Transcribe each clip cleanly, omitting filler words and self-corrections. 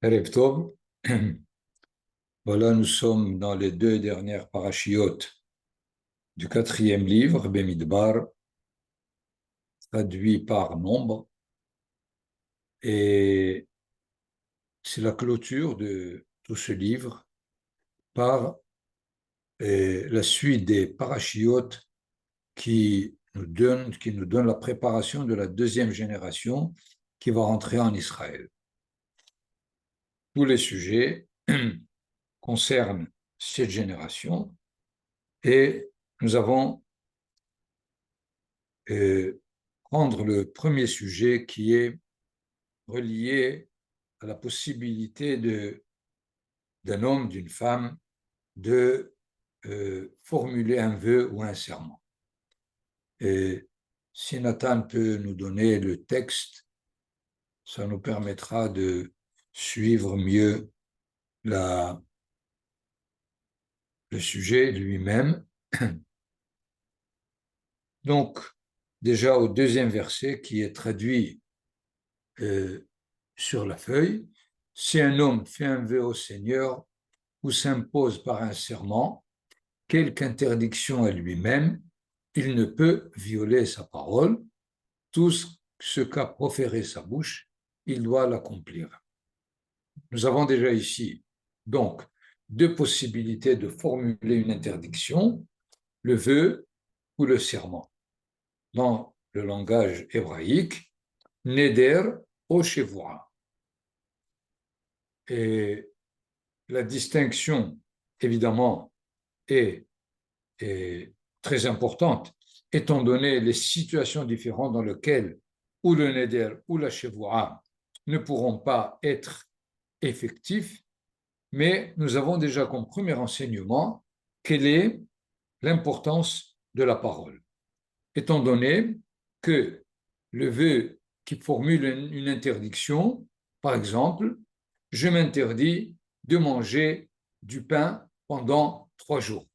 Erev Tov. Voilà, nous sommes dans les deux dernières parachiotes du quatrième livre, Bemidbar, traduit par Nombre. Et c'est la clôture de tout ce livre par la suite des parachiotes qui nous donne la préparation de la deuxième génération qui va rentrer en Israël. Tous les sujets concernent cette génération et nous avons prendre le premier sujet qui est relié à la possibilité d'un homme, d'une femme, de formuler un vœu ou un serment. Et si Nathan peut nous donner le texte, ça nous permettra de suivre mieux le sujet lui-même. Donc, déjà au deuxième verset qui est traduit sur la feuille, si un homme fait un vœu au Seigneur ou s'impose par un serment quelque interdiction à lui-même, il ne peut violer sa parole. Tout ce qu'a proféré sa bouche, il doit l'accomplir. Nous avons déjà ici, donc, deux possibilités de formuler une interdiction, le vœu ou le serment. Dans le langage hébraïque, neder ou shevoua. Et la distinction, évidemment, est très importante, étant donné les situations différentes dans lesquelles ou le neder ou la shevoua ne pourront pas être effectifs, mais nous avons déjà comme premier enseignement quelle est l'importance de la parole, étant donné que le vœu qui formule une interdiction, par exemple, je m'interdis de manger du pain pendant 3 jours.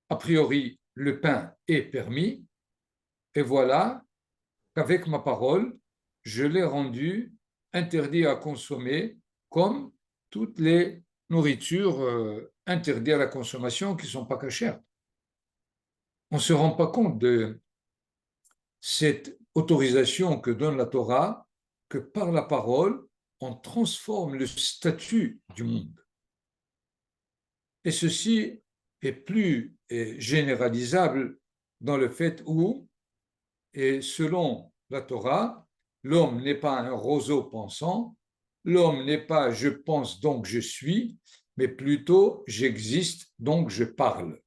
A priori, le pain est permis, et voilà qu'avec ma parole, je l'ai rendu interdit à consommer comme toutes les nourritures interdites à la consommation qui ne sont pas cachères. On ne se rend pas compte de cette autorisation que donne la Torah, que par la parole, on transforme le statut du monde. Et ceci est plus généralisable dans le fait où, et selon la Torah, l'homme n'est pas un roseau pensant, l'homme n'est pas je pense donc je suis, mais plutôt j'existe donc je parle.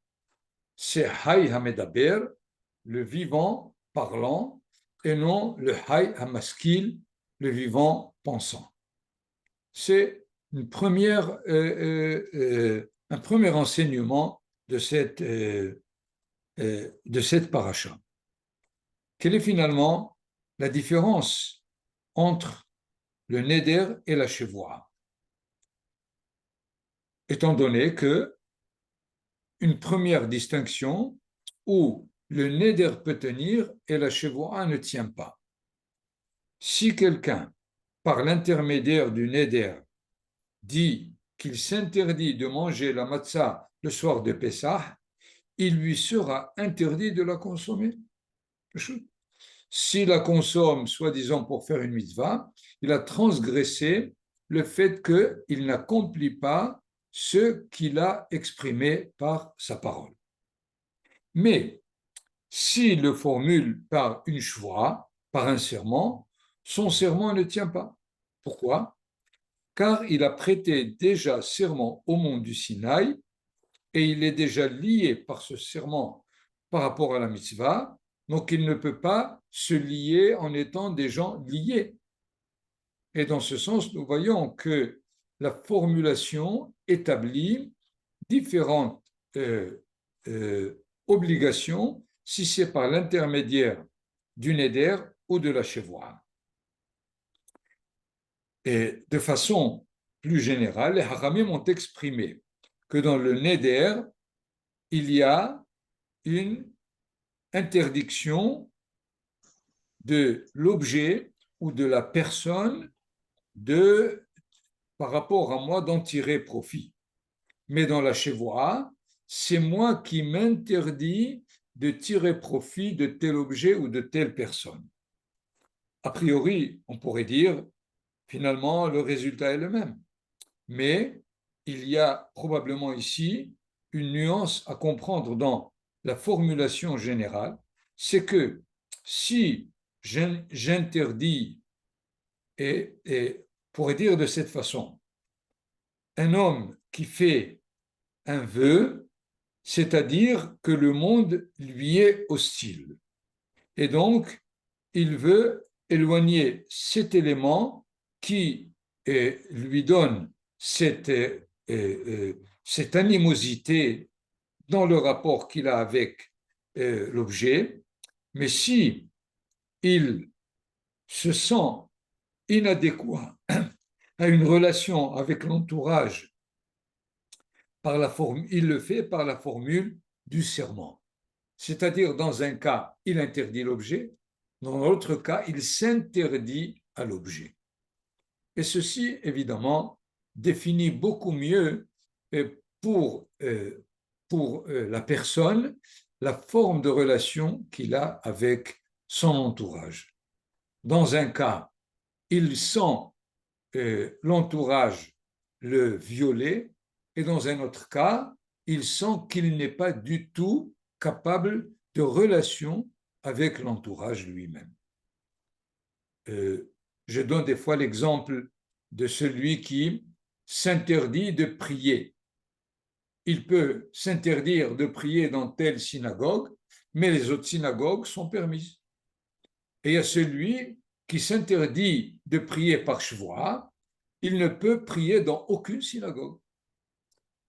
C'est Hay Hamedaber, le vivant parlant, et non le Hay Hamaskil, le vivant pensant. C'est un premier enseignement de cette paracha. Quelle est finalement la différence entre le neder et la chevoie? Étant donné que une première distinction où le neder peut tenir et la chevoie ne tient pas. Si quelqu'un, par l'intermédiaire du neder, dit qu'il s'interdit de manger la matzah le soir de Pessah, il lui sera interdit de la consommer. S'il la consomme, soi-disant pour faire une mitzvah, il a transgressé le fait qu'il n'accomplit pas ce qu'il a exprimé par sa parole. Mais s'il le formule par une shvoua, par un serment, son serment ne tient pas. Pourquoi? Car il a prêté déjà serment au mont du Sinaï et il est déjà lié par ce serment par rapport à la mitzvah, donc il ne peut pas se lier en étant des gens liés. Et dans ce sens, nous voyons que la formulation établit différentes obligations si c'est par l'intermédiaire du neder ou de la chevoie. Et de façon plus générale, les haramim ont exprimé que dans le neder, il y a une interdiction de l'objet ou de la personne de par rapport à moi d'en tirer profit. Mais dans la Shevoah, c'est moi qui m'interdis de tirer profit de tel objet ou de telle personne. A priori, on pourrait dire, finalement, le résultat est le même. Mais il y a probablement ici une nuance à comprendre dans la formulation générale, c'est que si j'interdis, et pourrait dire de cette façon, un homme qui fait un vœu, c'est-à-dire que le monde lui est hostile. Et donc, il veut éloigner cet élément qui lui donne cette animosité dans le rapport qu'il a avec l'objet. Mais si il se sent inadéquat à une relation avec l'entourage, il le fait par la formule du serment. C'est-à-dire, dans un cas, il interdit l'objet, dans l'autre cas, il s'interdit à l'objet. Et ceci, évidemment, définit beaucoup mieux pour la personne la forme de relation qu'il a avec son entourage. Dans un cas, il sent l'entourage le violer, et dans un autre cas, il sent qu'il n'est pas du tout capable de relation avec l'entourage lui-même. Je donne des fois l'exemple de celui qui s'interdit de prier. Il peut s'interdire de prier dans telle synagogue, mais les autres synagogues sont permises. Et il y a celui qui s'interdit de prier par Shvoah, il ne peut prier dans aucune synagogue.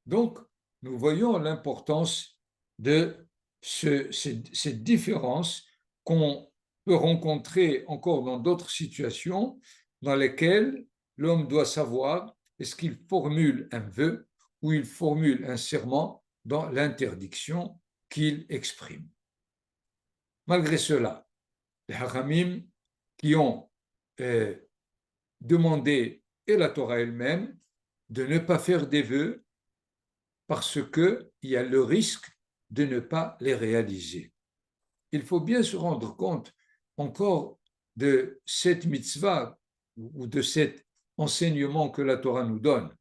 Donc, nous voyons l'importance de cette différence qu'on peut rencontrer encore dans d'autres situations dans lesquelles l'homme doit savoir est-ce qu'il formule un vœu ou il formule un serment dans l'interdiction qu'il exprime. Malgré cela, les Haramim qui ont demandé, et la Torah elle-même, de ne pas faire des vœux parce qu'il y a le risque de ne pas les réaliser. Il faut bien se rendre compte encore de cette mitzvah ou de cet enseignement que la Torah nous donne.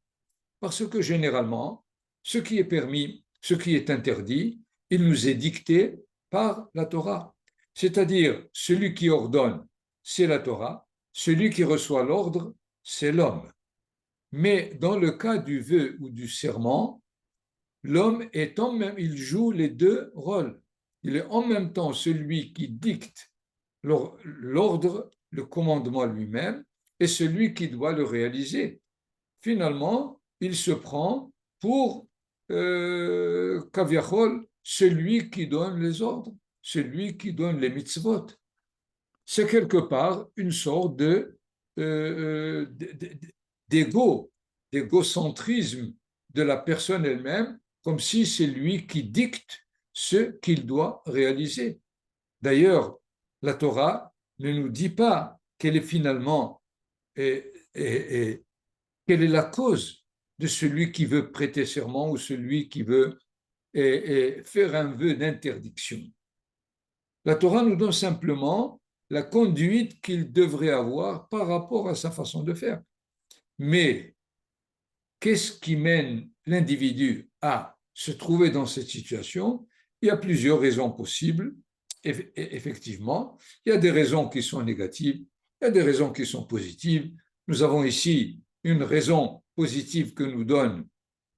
Parce que généralement, ce qui est permis, ce qui est interdit, il nous est dicté par la Torah. C'est-à-dire, celui qui ordonne, c'est la Torah, celui qui reçoit l'ordre, c'est l'homme. Mais dans le cas du vœu ou du serment, l'homme est en même, il joue les deux rôles. Il est en même temps celui qui dicte l'ordre, le commandement lui-même, et celui qui doit le réaliser. Finalement, il se prend pour Kaviachol, celui qui donne les ordres, celui qui donne les mitzvot. C'est quelque part une sorte d'égocentrisme de la personne elle-même, comme si c'est lui qui dicte ce qu'il doit réaliser. D'ailleurs, la Torah ne nous dit pas quelle est finalement quelle est la cause de celui qui veut prêter serment ou celui qui veut faire un vœu d'interdiction. La Torah nous donne simplement la conduite qu'il devrait avoir par rapport à sa façon de faire. Mais qu'est-ce qui mène l'individu à se trouver dans cette situation? Il y a plusieurs raisons possibles. Effectivement, il y a des raisons qui sont négatives, il y a des raisons qui sont positives. Nous avons ici une raison positive que nous donne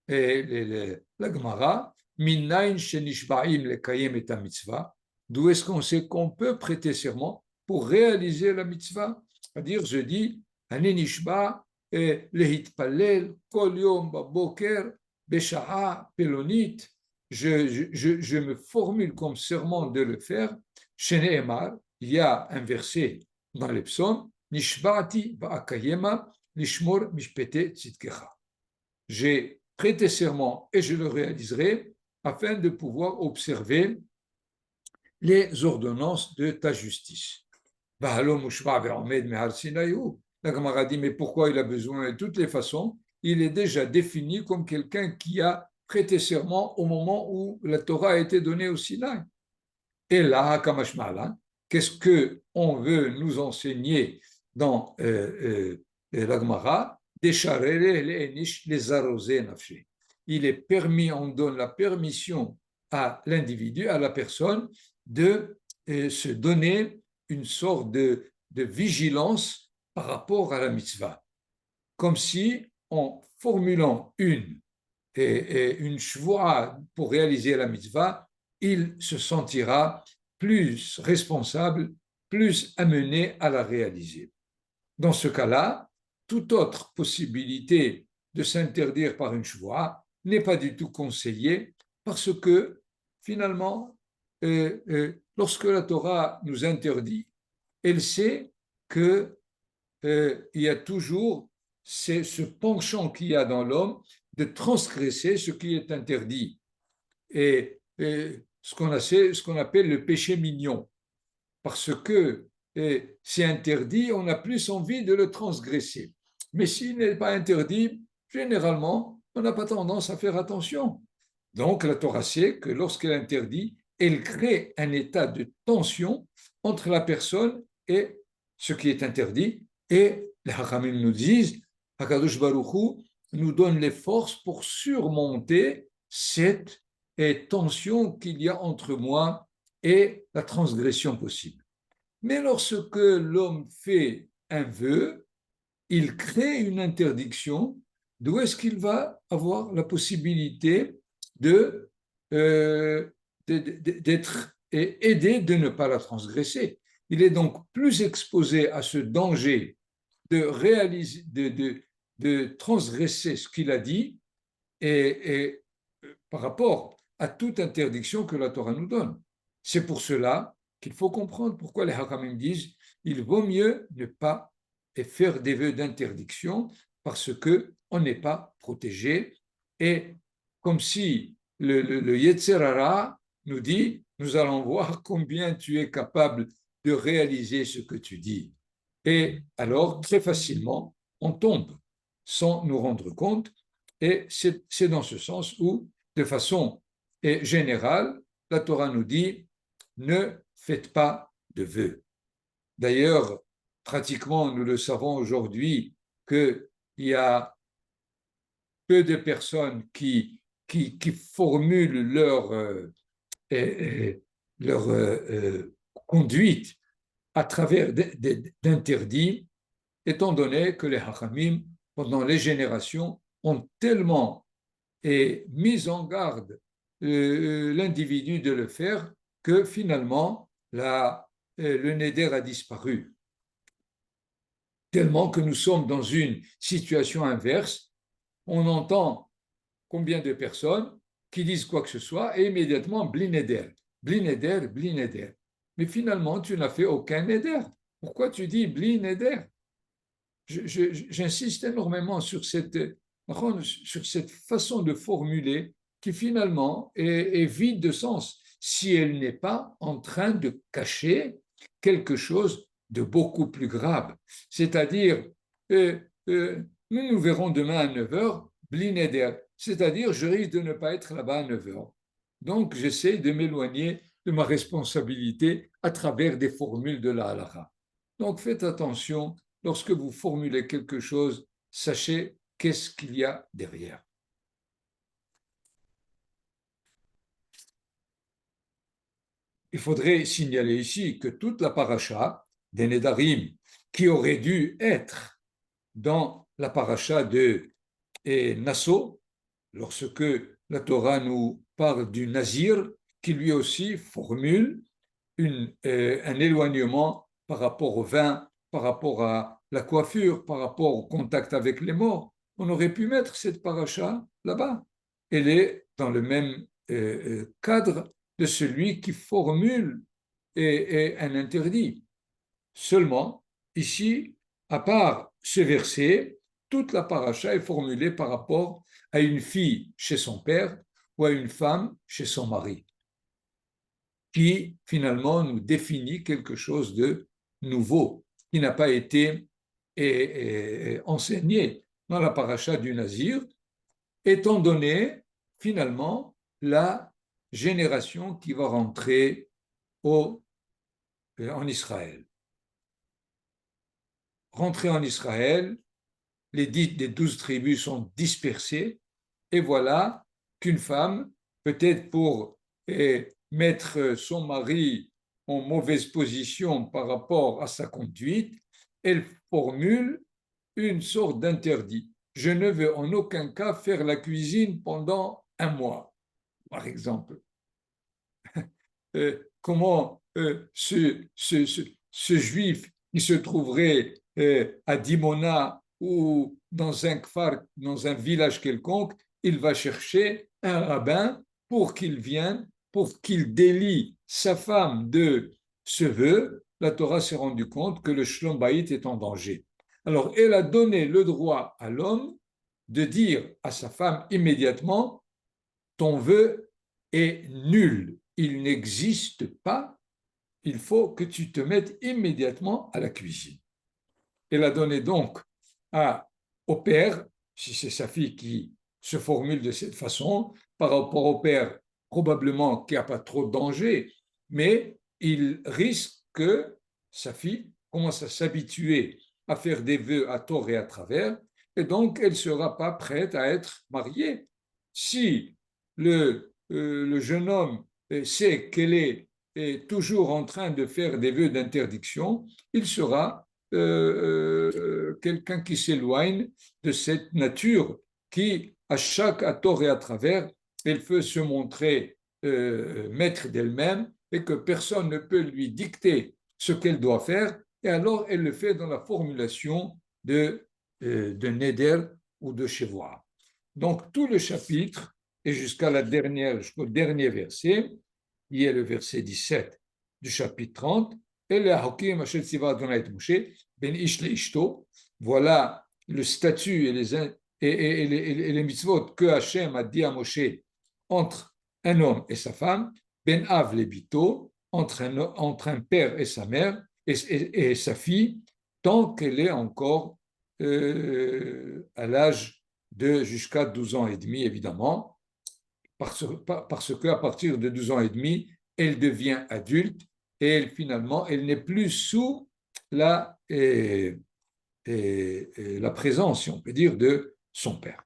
la Gemara, Minayin shenishba'im lekayem et mitzvah. D'où est-ce qu'on sait qu'on peut prêter serment pour réaliser la mitzvah? C'est-à-dire, je dis, Ani nishba lehitpalel kol yom baboker besha'a pelonit. Je me formule comme serment de le faire. Shene'emar, il y a un verset dans les psaumes, Nishba'ati ba'akayema lishmor mishpete tzidkecha. J'ai prêté serment et je le réaliserai afin de pouvoir observer les ordonnances de ta justice. La Gemara dit, mais pourquoi il a besoin de toutes les façons? il est déjà défini comme quelqu'un qui a prêté serment au moment où la Torah a été donnée au Sinaï. Et là, Kamashmalan, qu'est-ce qu'on veut nous enseigner dans la Gemara? Les arroser nafshi. Il est permis, on donne la permission à l'individu, à la personne, de se donner une sorte de vigilance par rapport à la mitzvah. Comme si, en formulant une shvoa pour réaliser la mitzvah, il se sentira plus responsable, plus amené à la réaliser. Dans ce cas-là, toute autre possibilité de s'interdire par une shvoa n'est pas du tout conseillée parce que finalement, lorsque la Torah nous interdit, elle sait que il y a toujours ce penchant qu'il y a dans l'homme de transgresser ce qui est interdit. Et ce qu'on appelle le péché mignon. Parce que c'est interdit, on a plus envie de le transgresser. Mais s'il n'est pas interdit, généralement, on n'a pas tendance à faire attention. Donc, la Torah sait que lorsqu'elle interdit, elle crée un état de tension entre la personne et ce qui est interdit. Et les Hachamim nous disent, Hakadosh Baruch Hu nous donne les forces pour surmonter cette tension qu'il y a entre moi et la transgression possible. Mais lorsque l'homme fait un vœu, il crée une interdiction, d'où est-ce qu'il va avoir la possibilité d'être aidé de ne pas la transgresser. Il est donc plus exposé à ce danger de réaliser, de transgresser ce qu'il a dit et par rapport à toute interdiction que la Torah nous donne. C'est pour cela qu'il faut comprendre pourquoi les Hakamim disent il vaut mieux ne pas faire des vœux d'interdiction parce qu'on n'est pas protégé. Et comme si le Yetzer Hara nous dit nous allons voir combien tu es capable de réaliser ce que tu dis. Et alors, très facilement, on tombe sans nous rendre compte. Et c'est dans ce sens où, de façon générale, la Torah nous dit ne faites pas de vœux. D'ailleurs, pratiquement, nous le savons aujourd'hui qu'il y a peu de personnes qui formulent leur conduite à travers d'interdits, étant donné que les Hachamim, pendant les générations, ont tellement mis en garde l'individu de le faire que finalement, le Neder a disparu. Tellement que nous sommes dans une situation inverse, on entend combien de personnes qui disent quoi que ce soit et immédiatement, bli Neder, bli Neder, bli Neder. Mais finalement, tu n'as fait aucun Neder. Pourquoi tu dis bli Neder? J'insiste énormément sur cette façon de formuler qui finalement est vide de sens si elle n'est pas en train de cacher quelque chose de beaucoup plus grave. C'est-à-dire, nous verrons demain à 9h, Blineder, c'est-à-dire je risque de ne pas être là-bas à 9h. Donc, j'essaie de m'éloigner de ma responsabilité à travers des formules de la halakha. Donc, faites attention. Lorsque vous formulez quelque chose, sachez qu'est-ce qu'il y a derrière. Il faudrait signaler ici que toute la paracha des Nedarim qui aurait dû être dans la paracha de Nasso, lorsque la Torah nous parle du Nazir, qui lui aussi formule un éloignement par rapport au vin, par rapport à la coiffure, par rapport au contact avec les morts. On aurait pu mettre cette paracha là-bas. Elle est dans le même cadre de celui qui formule un interdit. Seulement, ici, à part ce verset, toute la paracha est formulée par rapport à une fille chez son père ou à une femme chez son mari, qui finalement nous définit quelque chose de nouveau, qui n'a pas été enseigné dans la paracha du Nazir, étant donné finalement la génération qui va rentrer en Israël. Rentrer en Israël, les 12 tribus sont dispersées, et voilà qu'une femme, peut-être pour mettre son mari en mauvaise position par rapport à sa conduite, elle formule une sorte d'interdit. Je ne veux en aucun cas faire la cuisine pendant un mois, par exemple. Comment ce juif qui se trouverait à Dimona ou dans un kfar, dans un village quelconque, il va chercher un rabbin pour qu'il vienne, pour qu'il délie sa femme de ce vœu. La Torah s'est rendue compte que le shlom bayit est en danger. Alors, elle a donné le droit à l'homme de dire à sa femme immédiatement, ton vœu est nul, il n'existe pas, il faut que tu te mettes immédiatement à la cuisine. Elle a donné donc au père, si c'est sa fille qui se formule de cette façon, par rapport au père, probablement qu'il n'y a pas trop de danger, mais il risque que sa fille commence à s'habituer à faire des vœux à tort et à travers, et donc elle ne sera pas prête à être mariée. Si le jeune homme sait qu'elle est toujours en train de faire des vœux d'interdiction, il sera quelqu'un qui s'éloigne de cette nature qui, à tort et à travers, elle veut se montrer maître d'elle-même et que personne ne peut lui dicter ce qu'elle doit faire, et alors elle le fait dans la formulation de Neder ou de Shevoah. Donc tout le chapitre, et jusqu'au dernier verset, qui est le verset 17 du chapitre 30, voilà le statut et les mitzvot que Hachem a dit à Moshe entre un homme et sa femme, ben av le bito, entre un père et sa mère et sa fille, tant qu'elle est encore à l'âge de jusqu'à 12 ans et demi, évidemment, parce qu'à partir de 12 ans et demi, elle devient adulte et finalement, elle n'est plus sous la présence, si on peut dire, de son père.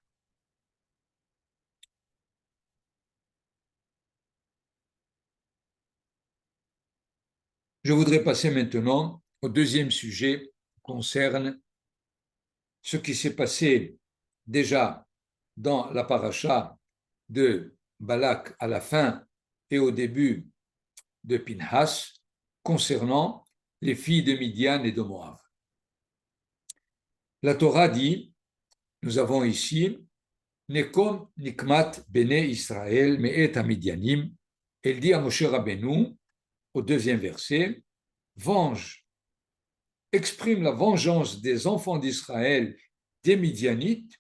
Je voudrais passer maintenant au deuxième sujet qui concerne ce qui s'est passé déjà dans la paracha de Balak à la fin et au début de Pinhas concernant les filles de Midian et de Moab. La Torah dit, nous avons ici, Nekom nikmat bene Israël me'et Midianim. Elle dit à Moshe Rabbeinu, au deuxième verset, venge, exprime la vengeance des enfants d'Israël des Midianites,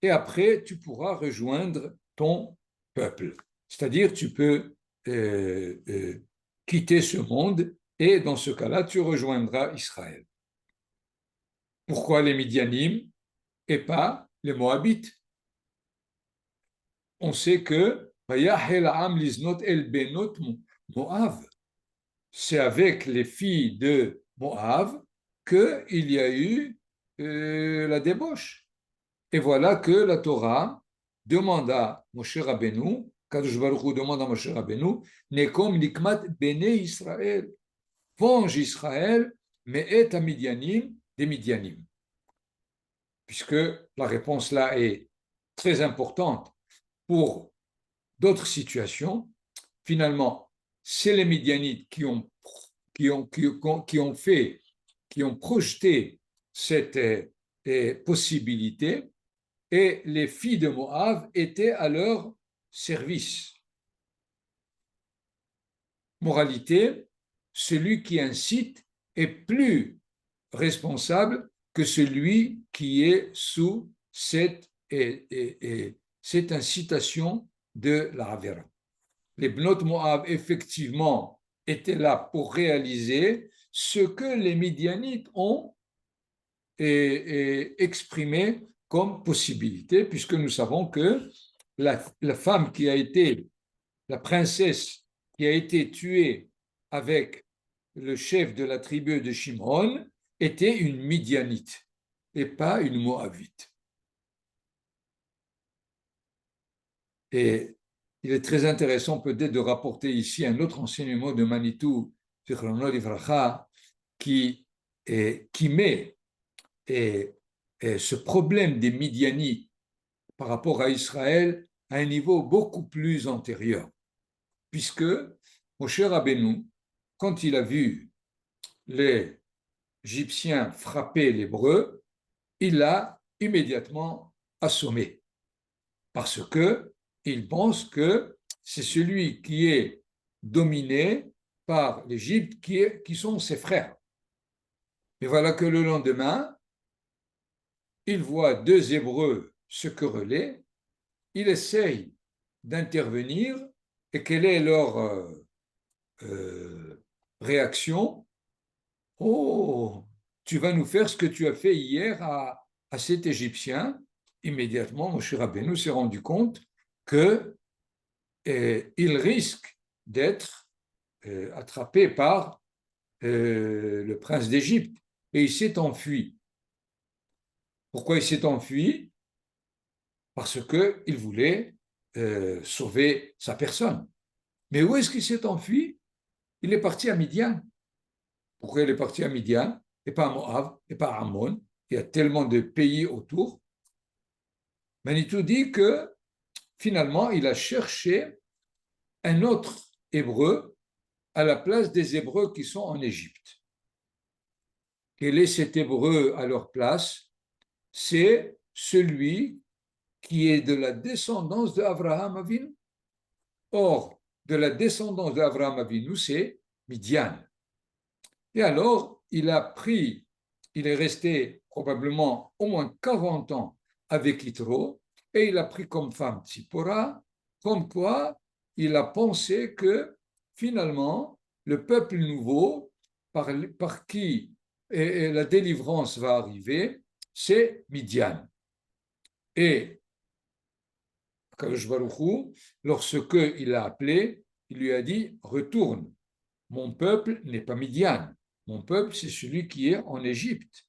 et après tu pourras rejoindre ton peuple. C'est-à-dire, tu peux quitter ce monde, et dans ce cas-là, tu rejoindras Israël. Pourquoi les Midianim et pas les Moabites? On sait que c'est avec les filles de Moab qu'il y a eu la débauche. Et voilà que la Torah demande à Moshe Rabbeinu, Kadosh Baruch Hu demande à Moshe Rabbeinu, Nekom nikmat bene Israël, venge Israël, mais est à Midianim, des Midianim. Puisque la réponse là est très importante pour d'autres situations. Finalement, c'est les Midianites qui ont projeté cette possibilité, et les filles de Moab étaient à leur service. Moralité, celui qui incite est plus responsable que celui qui est sous cette incitation de la Havera. Les Bnot Moab, effectivement, étaient là pour réaliser ce que les Midianites ont exprimé comme possibilité, puisque nous savons que la femme qui a été, la princesse qui a été tuée avec le chef de la tribu de Shimon était une Midianite et pas une Moabite. Et il est très intéressant peut-être de rapporter ici un autre enseignement de Manitou, qui met ce problème des Midianites par rapport à Israël à un niveau beaucoup plus antérieur. Puisque Moshe Rabbeinu, quand il a vu les Égyptiens frapper l'Hébreu, il l'a immédiatement assommé. Parce qu'il pense que c'est celui qui est dominé par l'Égypte qui sont ses frères. Et voilà que le lendemain, il voit deux Hébreux se quereller, il essaye d'intervenir, et quelle est leur réaction? Oh, tu vas nous faire ce que tu as fait hier à cet Égyptien. Immédiatement, Moshe Rabbeinu s'est rendu compte qu'il risque d'être attrapé par le prince d'Égypte. Et il s'est enfui. Pourquoi il s'est enfui? Parce qu'il voulait sauver sa personne. Mais où est-ce qu'il s'est enfui? Il est parti à Midian. Pourquoi il est parti à Midian et pas à Moab et pas à Ammon? Il y a tellement de pays autour. Manitou dit que finalement, il a cherché un autre Hébreu à la place des Hébreux qui sont en Égypte. Quel est cet Hébreu à leur place? C'est celui qui est de la descendance d'Abraham Avinu. Or, de la descendance d'Abraham Avinu, c'est Midian. Et alors, il est resté probablement au moins 40 ans avec Yitro, et il a pris comme femme Tzipora, comme quoi il a pensé que finalement, le peuple nouveau par qui la délivrance va arriver, c'est Midian. Et Kadosh Baruch Hu, lorsque il l'a appelé, il lui a dit « Retourne, mon peuple n'est pas Midian, mon peuple c'est celui qui est en Égypte. »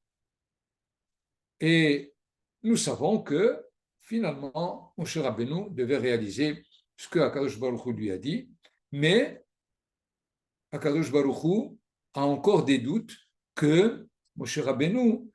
Et nous savons que finalement, Moshe Rabbeinu devait réaliser ce que Akadosh Baruch Hu lui a dit, mais Akadosh Baruch Hu a encore des doutes que Moshe Rabbeinu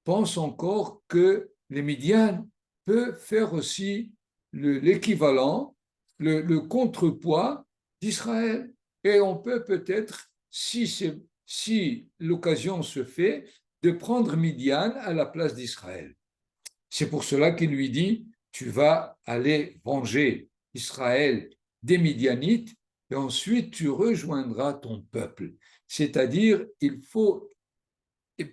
pense encore que les Midian peuvent faire aussi l'équivalent, le contrepoids d'Israël. Et on peut peut-être, si l'occasion se fait, de prendre Midian à la place d'Israël. C'est pour cela qu'il lui dit, tu vas aller venger Israël des Midianites et ensuite tu rejoindras ton peuple. C'est-à-dire, il faut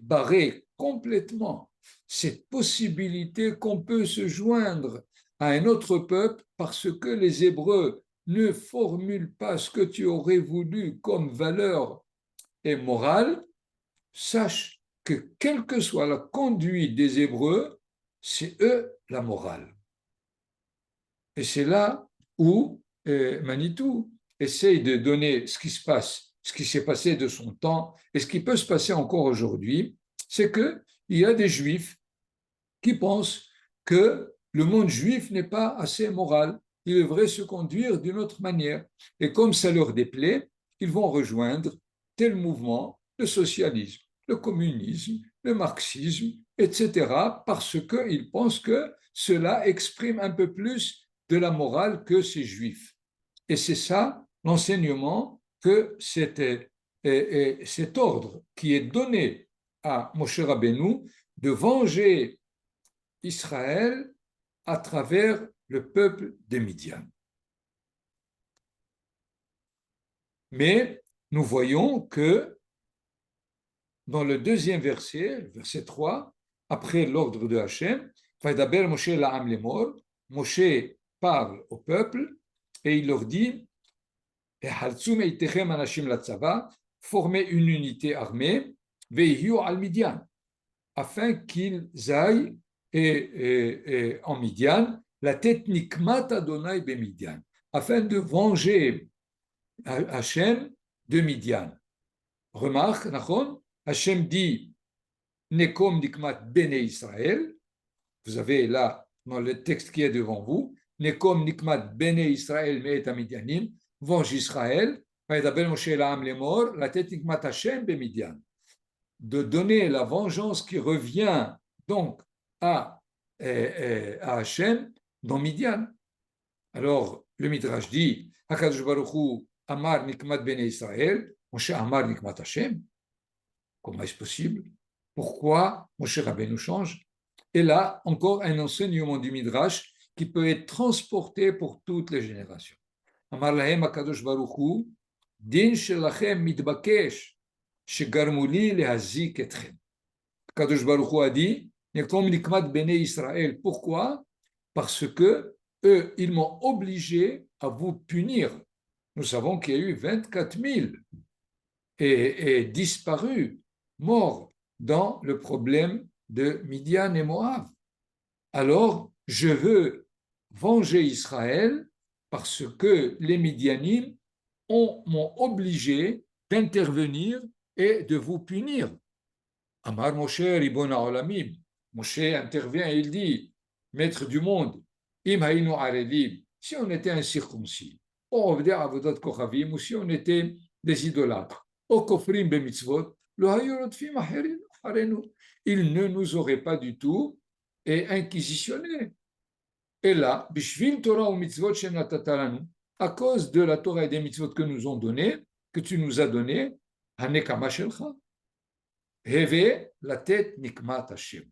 barrer complètement cette possibilité qu'on peut se joindre à un autre peuple parce que les Hébreux ne formulent pas ce que tu aurais voulu comme valeur et morale. Sache que quelle que soit la conduite des Hébreux, c'est eux la morale. Et c'est là où Manitou essaye de donner ce qui se passe, ce qui s'est passé de son temps et ce qui peut se passer encore aujourd'hui, c'est qu'il y a des Juifs qui pensent que le monde juif n'est pas assez moral, il devrait se conduire d'une autre manière. Et comme ça leur déplaît, ils vont rejoindre tel mouvement, le socialisme, le communisme, le marxisme, etc., parce qu'ils pensent que cela exprime un peu plus de la morale que ces juifs. Et c'est ça l'enseignement que cet ordre qui est donné à Moshe Rabbeinu de venger Israël à travers le peuple de Midian. Mais nous voyons que dans le deuxième verset, verset 3, après l'ordre de Hachem, Vaidaber Moshe la'am lemor, Moshe parle au peuple et il leur dit formez une unité armée, al Midian, afin qu'ils aillent et en Midian, la tête Nikmat Adonai be Midian, afin de venger Hachem de Midian. Remarque, Nachon, Hachem dit Nekom Nikmat Bene Israël. Vous avez là, dans le texte qui est devant vous, Nekom Nikmat Bene Israël Me'et Midianim, venge Israël, la tête Nikmat Hachem be Midian. De donner la vengeance qui revient donc à Hachem dans Midian. Alors, le Midrash dit Hakadosh Baruch Hu Amar Nikmat Bene Israël, Moshe Amar Nikmat Hachem. Comment est-ce possible? Pourquoi Moshe Rabbeinu change? Et là, encore un enseignement du Midrash qui peut être transporté pour toutes les générations. Amar Lahem Hakadosh Baruch Hu Din Shelachem Mitbakesh Shegarmu li lehazik etchem. Hakadosh Baruch Hu a dit Nekom Nikmat Bene Israël. Pourquoi? Parce que eux, ils m'ont obligé à vous punir. Nous savons qu'il y a eu 24 000 et disparus, morts dans le problème de Midian et Moab. Alors, je veux venger Israël parce que les Midianim m'ont obligé d'intervenir et de vous punir. Amar Moshe Ribon Haolamim. Moshe intervient et il dit, maître du monde, Im Haïnu Arevim, si on était incirconcis, ou si on était des idolâtres, ou Kofrim Bemitzvot, il ne nous aurait pas du tout inquisitionnés. Et là, Bishvil Torah ou Mitzvot Shenatatalanu, à cause de la Torah et des mitzvot que nous ont donné, que tu nous as donné, Hanekama Shelcha, Heve, la tête Nikmat Hashem.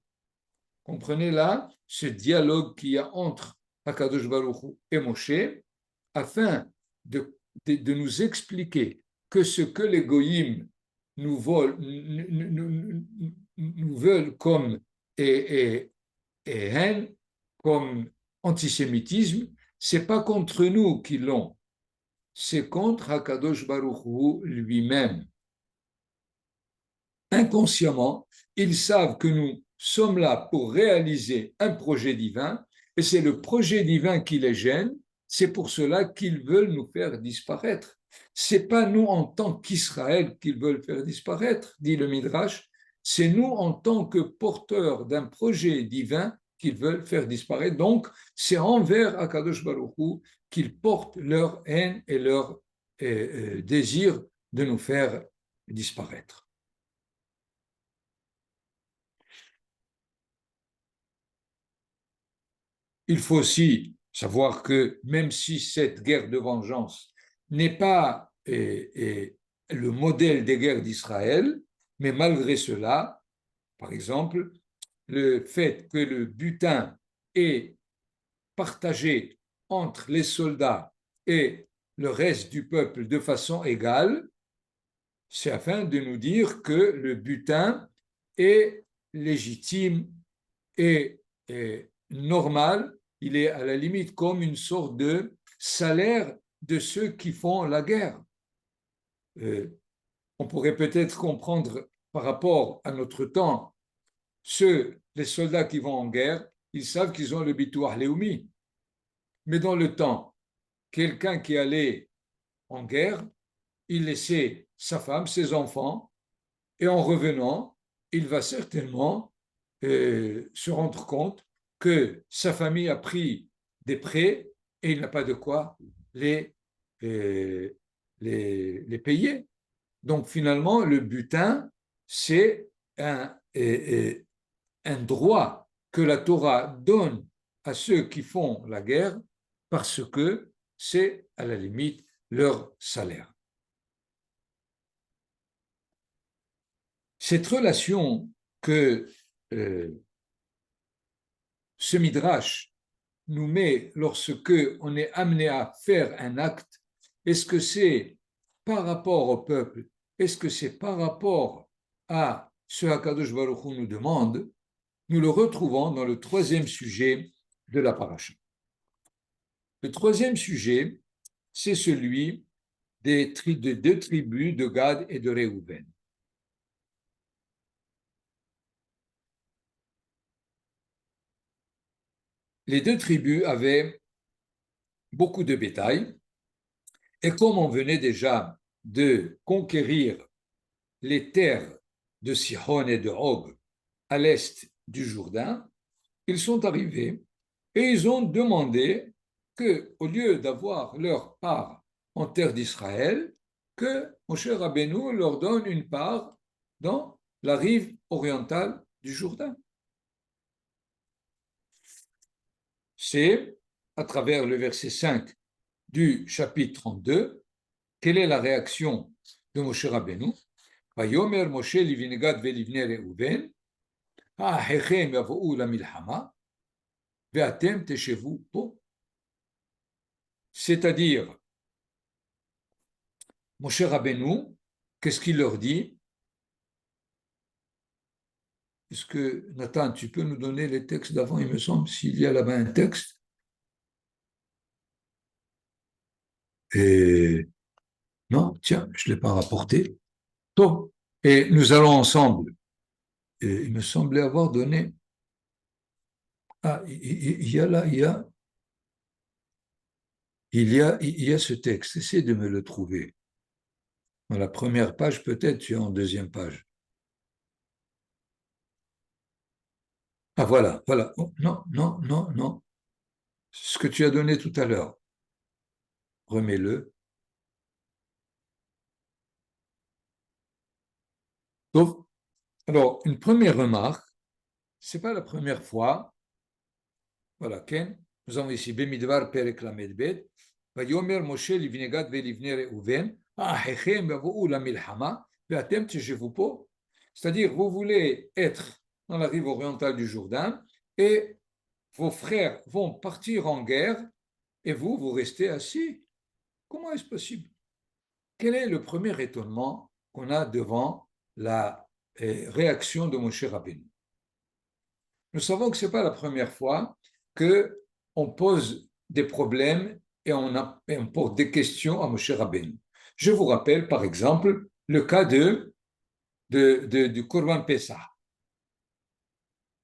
Comprenez là ce dialogue qu'il y a entre Hakadosh Baruch Hu et Moshe, afin de nous expliquer que ce que les goyim nous veulent comme haine, comme antisémitisme, c'est pas contre nous qu'ils l'ont, c'est contre Hakadosh Baruch Hu lui-même. Inconsciemment, ils savent que nous sommes là pour réaliser un projet divin, et c'est le projet divin qui les gêne, c'est pour cela qu'ils veulent nous faire disparaître. C'est pas nous en tant qu'Israël qu'ils veulent faire disparaître, dit le Midrash, c'est nous en tant que porteurs d'un projet divin qu'ils veulent faire disparaître. Donc, c'est envers Akadosh Baruch Hu qu'ils portent leur haine et leur désir de nous faire disparaître. Il faut aussi savoir que même si cette guerre de vengeance n'est pas le modèle des guerres d'Israël, mais malgré cela, par exemple, le fait que le butin est partagé entre les soldats et le reste du peuple de façon égale, c'est afin de nous dire que le butin est légitime et normal, il est à la limite comme une sorte de salaire de ceux qui font la guerre. On pourrait peut-être comprendre par rapport à notre temps, les soldats qui vont en guerre, ils savent qu'ils ont le bitouah léoumi. Mais dans le temps, quelqu'un qui allait en guerre, il laissait sa femme, ses enfants, et en revenant, il va certainement se rendre compte que sa famille a pris des prêts et il n'a pas de quoi les payer. Donc finalement, le butin, c'est un droit que la Torah donne à ceux qui font la guerre parce que c'est à la limite leur salaire. Cette relation que ce midrash nous met lorsque on est amené à faire un acte, est-ce que c'est par rapport au peuple, est-ce que c'est par rapport à ce qu'Akadosh Baruch Hu nous demande? Nous le retrouvons dans le troisième sujet de la paracha. Le troisième sujet, c'est celui des deux tribus de Gad et de Réhouven. les deux tribus avaient beaucoup de bétail, et comme on venait déjà de conquérir les terres de Sihon et de Og à l'est du Jourdain, ils sont arrivés et ils ont demandé que, au lieu d'avoir leur part en terre d'Israël, que Moshe Rabbeinu leur donne une part dans la rive orientale du Jourdain. C'est à travers le verset 5 du chapitre 32, quelle est la réaction de Moshe Rabbeinu? ויאמר משה לבני גד ולבני ראובן, האחיכם יבואו למלחמה, ואתם תשבו פה. C'est-à-dire, Moshe Rabbeinu, qu'est-ce qu'il leur dit? Est-ce que, Nathan, tu peux nous donner les textes d'avant, il me semble, s'il y a là-bas un texte? Et non, tiens, je ne l'ai pas rapporté. Bon. Et nous allons ensemble. Et il me semblait avoir donné. Ah, il y a là, il y a ce texte. Essaie de me le trouver. Dans la première page, peut-être, tu es en deuxième page. Ah, voilà, voilà. Oh, non, non, non, non. Ce que tu as donné tout à l'heure. Remets-le. Donc, alors, une première remarque, ce n'est pas la première fois. Voilà, Ken. Nous avons ici Bemidbar Perek Lamed Bet. ויאמר משה לבני גד ולבני ראובן, האחיכם יבואו למלחמה, ואתם תשבו פה. C'est-à-dire, vous voulez être dans la rive orientale du Jourdain, et vos frères vont partir en guerre, et vous, vous restez assis. Comment est-ce possible? Quel est le premier étonnement qu'on a devant la réaction de Moshe Rabbeinu? Nous savons que ce n'est pas la première fois qu'on pose des problèmes et on pose des questions à Moshe Rabbeinu. Je vous rappelle, par exemple, le cas du Korban Pessah.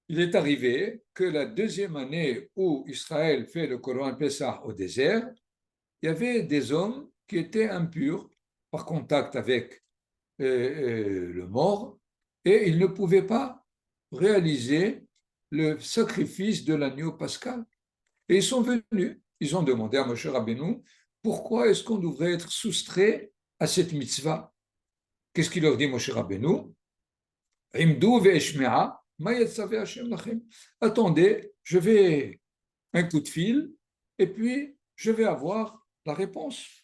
Il est arrivé que la deuxième année où Israël fait le Korban Pessah au désert, il y avait des hommes qui étaient impurs par contact avec le mort, et ils ne pouvaient pas réaliser le sacrifice de l'agneau pascal. Et ils sont venus, ils ont demandé à Moshe Rabbeinu, pourquoi est-ce qu'on devrait être soustrait à cette mitzvah? Qu'est-ce qu'il leur dit Moshe Rabbeinu? Imdou ve'eshmea, ma yetzavé Hashem lachem. Attendez, je vais un coup de fil, et puis je vais avoir la réponse.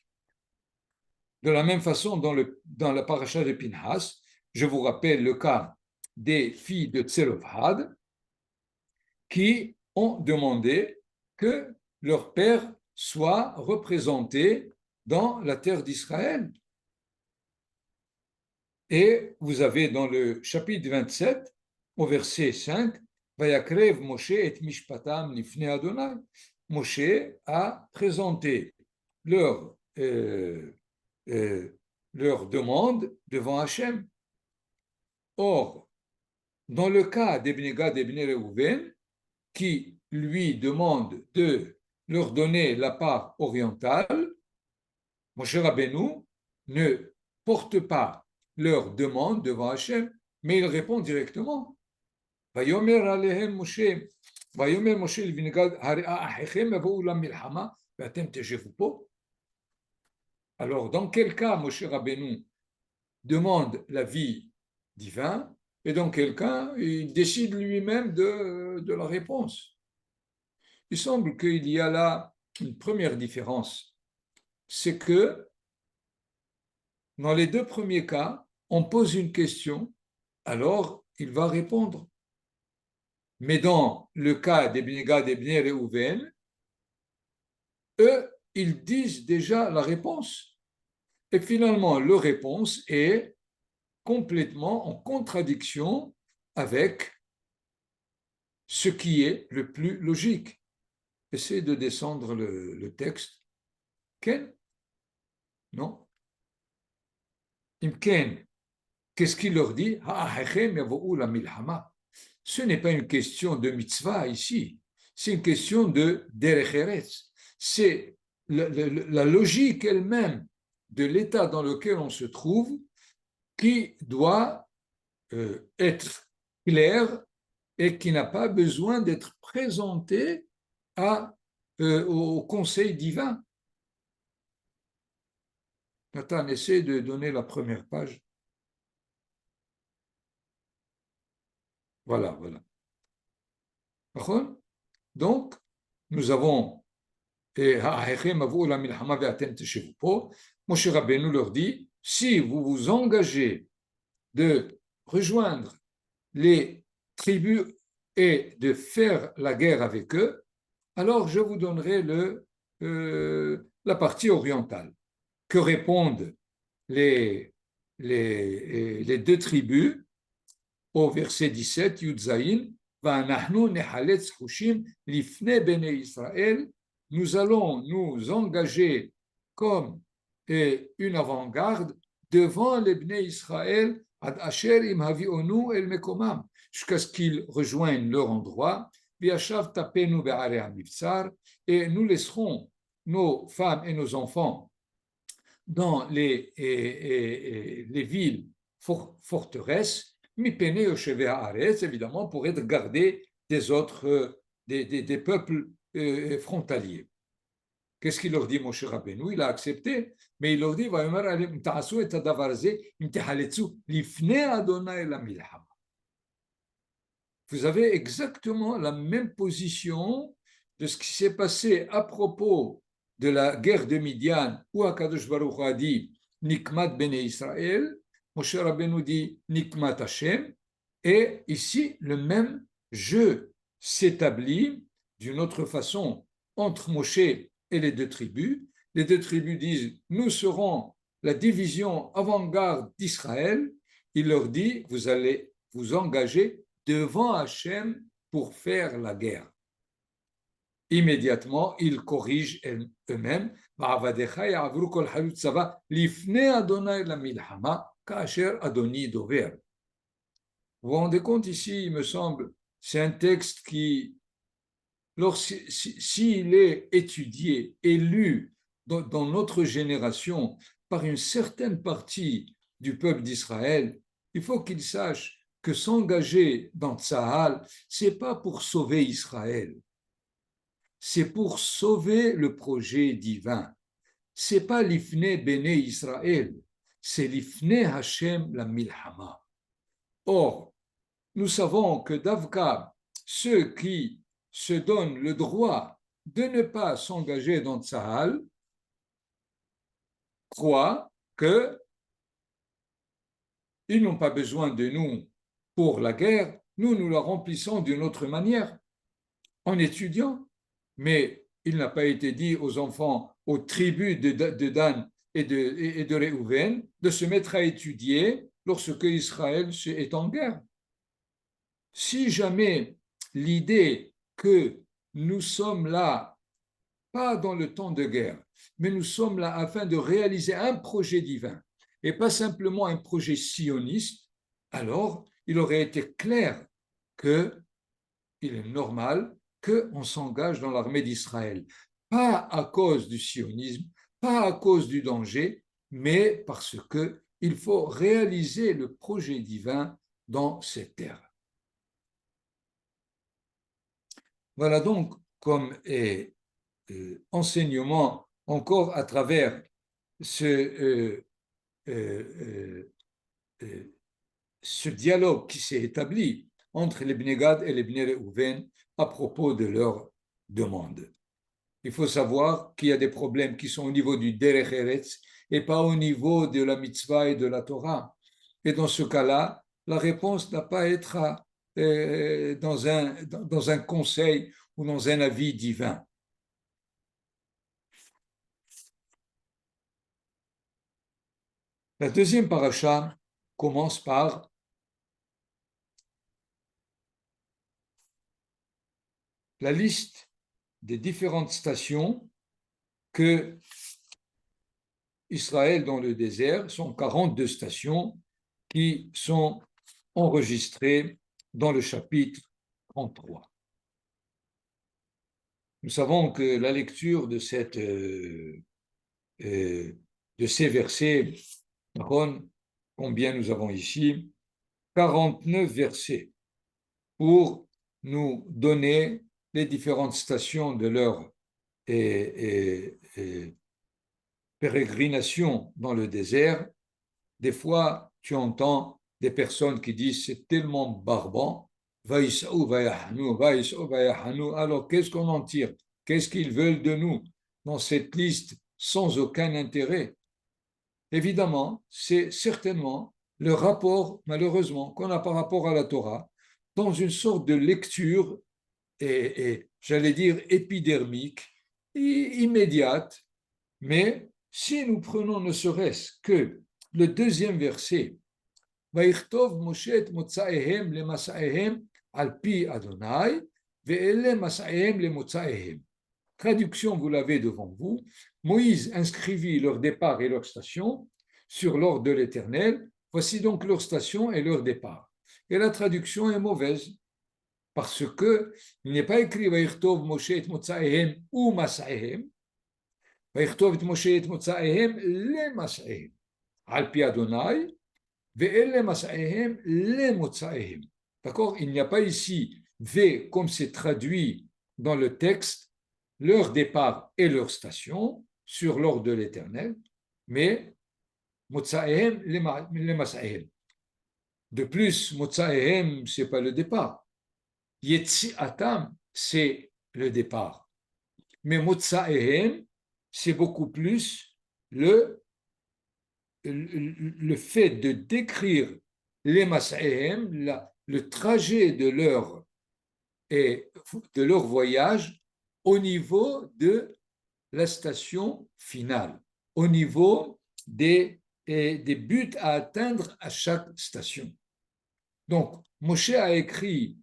De la même façon, dans la paracha de Pinhas, je vous rappelle le cas des filles de Tselofhad qui ont demandé que leur père soit représenté dans la terre d'Israël. Et vous avez dans le chapitre 27, au verset 5, Vayakrev Moshe et Mishpatam Lifne Adonai. Moshe a présenté leur demande devant Hachem. Or, dans le cas d'Ebn Gad et Ibn Reuven, qui lui demande de leur donner la part orientale, Moshe Rabbeinu ne porte pas leur demande devant Hachem, mais il répond directement. ויאמר עליהם משה, ויאמר משה לבני גד, הרי אחיכם יבואו למלחמה ואתם תשבו פה. Alors, dans quel cas Moshe Rabbeinu demande l'avis divin, et dans quel cas il décide lui-même de la réponse? Il semble qu'il y a là une première différence, c'est que dans les deux premiers cas, on pose une question, alors il va répondre. Mais dans le cas d'Ibn Gad et Ibn Reuven, eux, ils disent déjà la réponse. Et finalement, leur réponse est complètement en contradiction avec ce qui est le plus logique. Essayez de descendre le texte. Ken? Non? Imken, qu'est-ce qu'il leur dit? Ce n'est pas une question de mitzvah ici. c'est une question de derech eretz. C'est la logique elle-même de l'état dans lequel on se trouve qui doit être claire et qui n'a pas besoin d'être présentée au conseil divin. Nathan, essaie de donner la première page. Voilà, voilà. Donc, nous avons Moshe Rabbeinu leur dit, si vous vous engagez de rejoindre les tribus et de faire la guerre avec eux, alors je vous donnerai la partie orientale. Que répondent les deux tribus au verset 17, Yudzaïn, nous allons nous engager comme une avant-garde devant les Bnei Israël jusqu'à ce qu'ils rejoignent leur endroit et nous laisserons nos femmes et nos enfants dans les villes forteresses, évidemment, pour être gardés des autres, des peuples frontaliers. Qu'est-ce qu'il leur dit, Moshe Rabbeinu? Il a accepté, mais il leur dit, vous avez exactement la même position de ce qui s'est passé à propos de la guerre de Midian, où Akadosh Baruch Hu a dit Nikmat Bene Israël, Moshe Rabbeinu dit Nikmat Hashem, et ici le même jeu s'établit d'une autre façon entre Moshe et les deux tribus. Les deux tribus disent nous serons la division avant-garde d'Israël. Il leur dit vous allez vous engager devant Hachem pour faire la guerre. Immédiatement, ils corrigent eux-mêmes. Vous vous rendez compte ici, il me semble, c'est un texte qui, s'il est étudié et lu dans notre génération par une certaine partie du peuple d'Israël, il faut qu'il sache que s'engager dans Tsahal, ce n'est pas pour sauver Israël, c'est pour sauver le projet divin. Ce n'est pas l'ifne béné Israël, c'est l'ifne Hashem la milhama. Or, nous savons que Davka, ceux qui se donnent le droit de ne pas s'engager dans Tsahal, croient qu'ils n'ont pas besoin de nous pour la guerre, nous la remplissons d'une autre manière, en étudiant. Mais il n'a pas été dit aux enfants, aux tribus de Dan et de Réhouven de se mettre à étudier lorsque Israël est en guerre. Si jamais l'idée que nous sommes là, pas dans le temps de guerre, mais nous sommes là afin de réaliser un projet divin et pas simplement un projet sioniste, alors il aurait été clair qu'il est normal qu'on s'engage dans l'armée d'Israël. Pas à cause du sionisme, pas à cause du danger, mais parce qu'il faut réaliser le projet divin dans cette terre. Voilà donc comme enseignement encore à travers ce dialogue qui s'est établi entre les Bnei Gad et les Bnei Réhouven à propos de leurs demandes. Il faut savoir qu'il y a des problèmes qui sont au niveau du Derech Eretz et pas au niveau de la mitzvah et de la Torah. Et dans ce cas-là, la réponse n'a pas à être dans un conseil ou dans un avis divin. La deuxième paracha commence par la liste des différentes stations que Israël dans le désert, sont 42 stations qui sont enregistrées dans le chapitre 33. Nous savons que la lecture euh, de ces versets, combien nous avons ici? 49 versets pour nous donner les différentes stations de leur pérégrination dans le désert. Des fois, tu entends des personnes qui disent c'est tellement barbant. Alors, qu'est-ce qu'on en tire? Qu'est-ce qu'ils veulent de nous dans cette liste sans aucun intérêt? Évidemment, c'est certainement le rapport, malheureusement, qu'on a par rapport à la Torah, dans une sorte de lecture, j'allais dire épidermique, immédiate. Mais si nous prenons ne serait-ce que le deuxième verset, ויכתוב משה את מוצאיהם למסעיהם על פי אדוני, ואלה מסעיהם למוצאיהם. Traduction, vous l'avez devant vous. Moïse inscrivit leur départ et leur station sur l'ordre de l'Éternel. Voici donc leur station et leur départ. Et la traduction est mauvaise parce que il n'est pas écrit ויכתוב משה את מוצאיהם ומסעיהם, ויכתוב את משה את מוצאיהם למסעיהם על פי אדוני ואלה מסעיהם למוצאיהם. D'accord? Il n'y a pas ici V comme c'est traduit dans le texte, leur départ et leur station sur l'ordre de l'Éternel, mais motzaehem les mas'ahem. De plus, motzaehem, ce n'est pas le départ. Yetziatam, c'est le départ. Mais motzaehem, c'est beaucoup plus le fait de décrire les mas'ahem, le trajet de leur voyage au niveau de la station finale, au niveau des buts à atteindre à chaque station. Donc, Moshe a écrit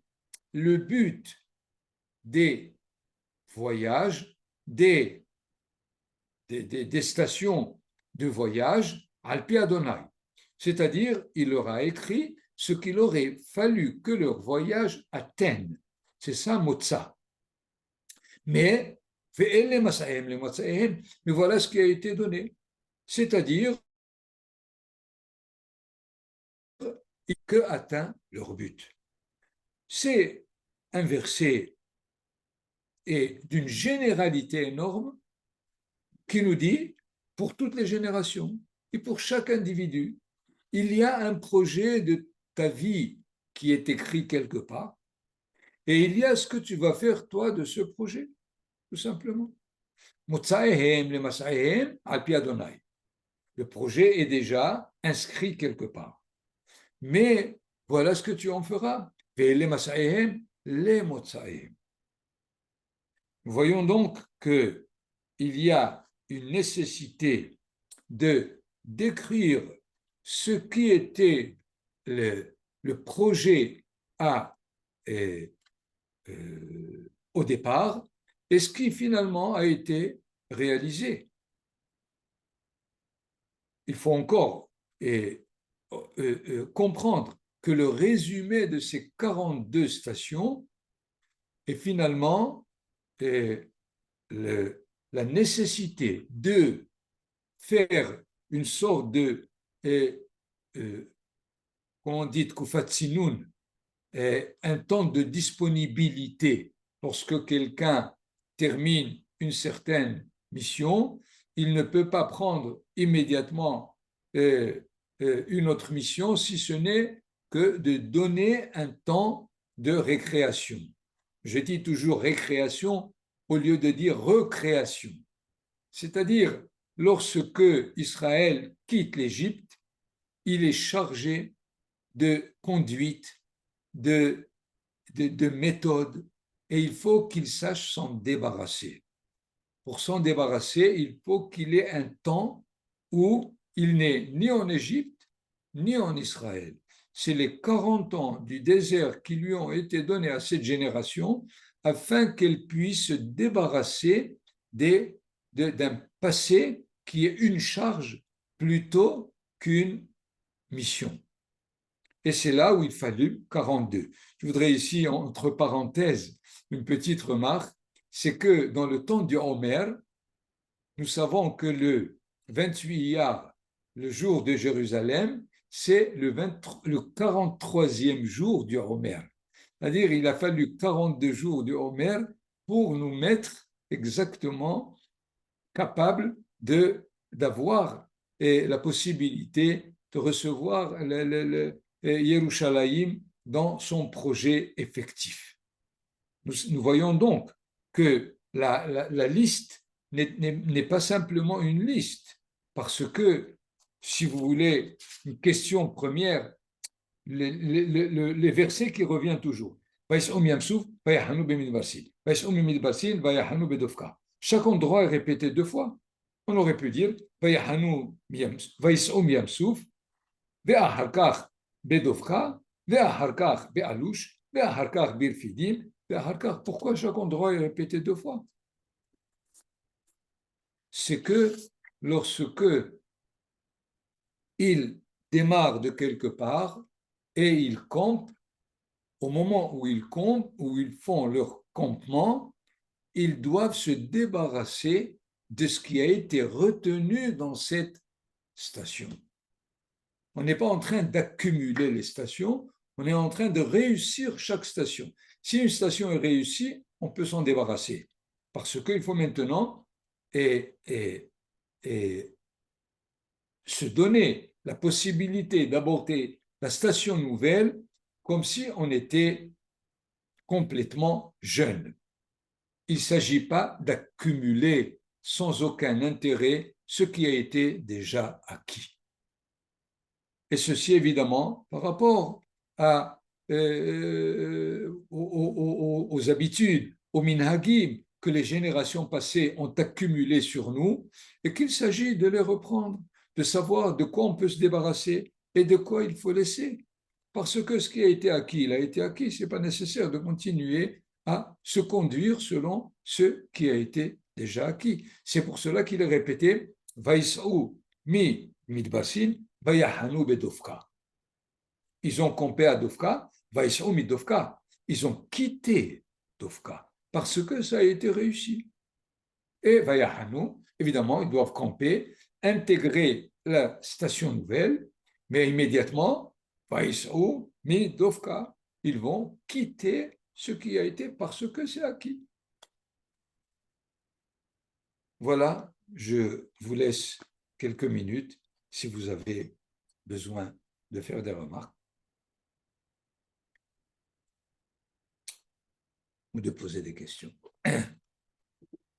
le but des voyages, des stations de voyage, Alpi Adonai. C'est-à-dire, il leur a écrit ce qu'il aurait fallu que leur voyage atteigne. C'est ça, Motza. Mais voilà ce qui a été donné. C'est-à-dire que atteint leur but. C'est un verset et d'une généralité énorme qui nous dit, pour toutes les générations et pour chaque individu, il y a un projet de ta vie qui est écrit quelque part, et il y a ce que tu vas faire toi de ce projet, tout simplement. Le projet est déjà inscrit quelque part. Mais voilà ce que tu en feras. Nous voyons donc qu'il y a une nécessité de décrire ce qui était le projet au départ et ce qui finalement a été réalisé. Il faut encore comprendre que le résumé de ces 42 stations est finalement la nécessité de faire une sorte de, comment on dit, kufatsinoun, un temps de disponibilité. Lorsque quelqu'un termine une certaine mission, il ne peut pas prendre immédiatement une autre mission, si ce n'est que de donner un temps de récréation. Je dis toujours récréation au lieu de dire recréation. C'est-à-dire, lorsque Israël quitte l'Égypte, il est chargé de conduite, de méthode, et il faut qu'il sache s'en débarrasser. Pour s'en débarrasser, il faut qu'il ait un temps où il n'est ni en Égypte, ni en Israël. C'est les 40 ans du désert qui lui ont été donnés à cette génération afin qu'elle puisse se débarrasser d'un passé qui est une charge plutôt qu'une mission. Et c'est là où il fallut 42. Je voudrais ici, entre parenthèses, une petite remarque. c'est que dans le temps du Homer, nous savons que le 28 Iyar, le jour de Jérusalem, c'est le 43e jour du Homer. C'est-à-dire il a fallu 42 jours du Homer pour nous mettre exactement capables d'avoir la possibilité de recevoir le Yerushalayim dans son projet effectif. Nous voyons donc que la liste n'est pas simplement une liste, parce que, si vous voulez, une question première, les versets qui reviennent toujours. Chaque endroit est répété deux fois. On aurait pu dire ואחר כך בדובך, ואחר כך באלוש, ואחר כך ברפידים, ואחר כך, pourquoi chaque endroit est répété deux fois? C'est que lorsque ils démarrent de quelque part et ils campent, au moment où ils campent, où ils font leur campement, ils doivent se débarrasser de ce qui a été retenu dans cette station. On n'est pas en train d'accumuler les stations, on est en train de réussir chaque station. Si une station est réussie, on peut s'en débarrasser. Parce qu'il faut maintenant et se donner la possibilité d'aborder la station nouvelle comme si on était complètement jeune. Il ne s'agit pas d'accumuler sans aucun intérêt ce qui a été déjà acquis. Et ceci, évidemment, par rapport aux habitudes, aux minhagim que les générations passées ont accumulées sur nous, et qu'il s'agit de les reprendre, de savoir de quoi on peut se débarrasser et de quoi il faut laisser. Parce que ce qui a été acquis, il a été acquis, ce n'est pas nécessaire de continuer à se conduire selon ce qui a été déjà acquis. C'est pour cela qu'il est répété, Vaïs'ou mi midbasin, ils ont campé à Dovka, ils ont quitté Dovka parce que ça a été réussi. Et Vayahanu, évidemment, ils doivent camper, intégrer la station nouvelle, mais immédiatement, ils vont quitter ce qui a été parce que c'est acquis. Voilà, je vous laisse quelques minutes si vous avez besoin de faire des remarques ou de poser des questions.